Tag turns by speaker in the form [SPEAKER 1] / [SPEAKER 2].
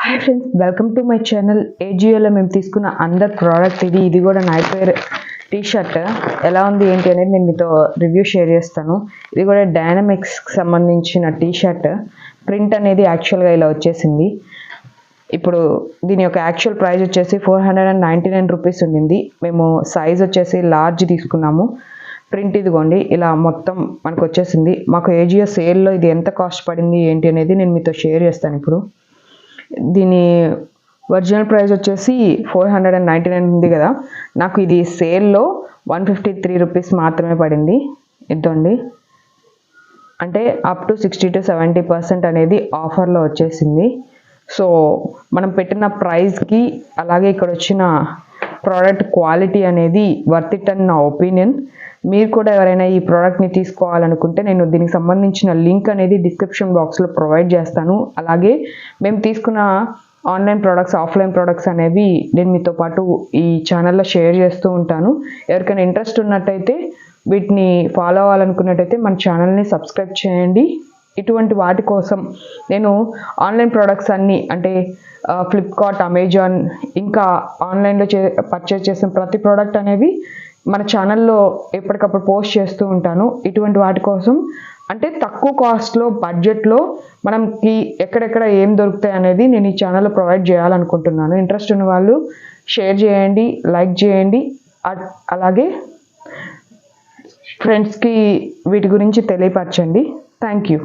[SPEAKER 1] Hi friends, welcome to my channel. ఏజియోలో మేము తీసుకున్న అందర్ ప్రోడక్ట్ ఇది కూడా నైట్ వేర్ టీ షర్ట్ ఎలా ఉంది ఏంటి అనేది నేను మీతో రివ్యూ షేర్ చేస్తాను. ఇది కూడా డైనమిక్స్కి సంబంధించిన టీ షర్ట్. ప్రింట్ అనేది యాక్చువల్గా ఇలా వచ్చేసింది. ఇప్పుడు దీని యొక్క యాక్చువల్ ప్రైస్ వచ్చేసి 499 రూపీస్ ఉండింది. మేము సైజ్ వచ్చేసి లార్జ్ తీసుకున్నాము. ప్రింట్ ఇదిగోండి ఇలా మొత్తం మనకు వచ్చేసింది. మాకు ఏజియో సేల్లో ఇది ఎంత కాస్ట్ పడింది ఏంటి అనేది నేను మీతో షేర్ చేస్తాను. ఇప్పుడు దీని ఒరిజినల్ ప్రైస్ వచ్చేసి 499 ఉంది కదా, నాకు ఇది సేల్లో 153 రూపీస్ మాత్రమే పడింది. ఇద్దండి, అంటే అప్ టు 60 to 70% అనేది ఆఫర్లో వచ్చేసింది. సో మనం పెట్టిన ప్రైస్కి అలాగే ఇక్కడ వచ్చిన ప్రోడక్ట్ క్వాలిటీ అనేది వర్త్ ఇట్ అని నా ఒపీనియన్. మీరు కూడా ఎవరైనా ఈ ప్రోడక్ట్ని తీసుకోవాలనుకుంటే నేను దీనికి సంబంధించిన లింక్ అనేది డిస్క్రిప్షన్ బాక్స్లో ప్రొవైడ్ చేస్తాను. అలాగే మేము తీసుకున్న ఆన్లైన్ ప్రోడక్ట్స్, ఆఫ్లైన్ ప్రోడక్ట్స్ అనేవి నేను మీతో పాటు ఈ ఛానల్లో షేర్ చేస్తూ ఉంటాను. ఎవరికైనా ఇంట్రెస్ట్ ఉన్నట్టయితే, వీటిని ఫాలో అవ్వాలనుకున్నట్టయితే మన ఛానల్ని సబ్స్క్రైబ్ చేయండి. ఇటువంటి వాటి కోసం నేను ఆన్లైన్ ప్రోడక్ట్స్ అన్నీ, అంటే ఫ్లిప్కార్ట్, అమెజాన్, ఇంకా ఆన్లైన్లో పర్చేస్ చేసిన ప్రతి ప్రోడక్ట్ అనేవి మన ఛానల్లో ఎప్పటికప్పుడు పోస్ట్ చేస్తూ ఉంటాను. ఇటువంటి వాటి కోసం, అంటే తక్కువ కాస్ట్లో, బడ్జెట్లో మనకి ఎక్కడెక్కడ ఏం దొరుకుతాయి అనేది నేను ఈ ఛానల్లో ప్రొవైడ్ చేయాలనుకుంటున్నాను. ఇంట్రెస్ట్ ఉన్న వాళ్ళు షేర్ చేయండి, లైక్ చేయండి, అలాగే ఫ్రెండ్స్కి వీటి గురించి తెలియపరచండి. Thank you.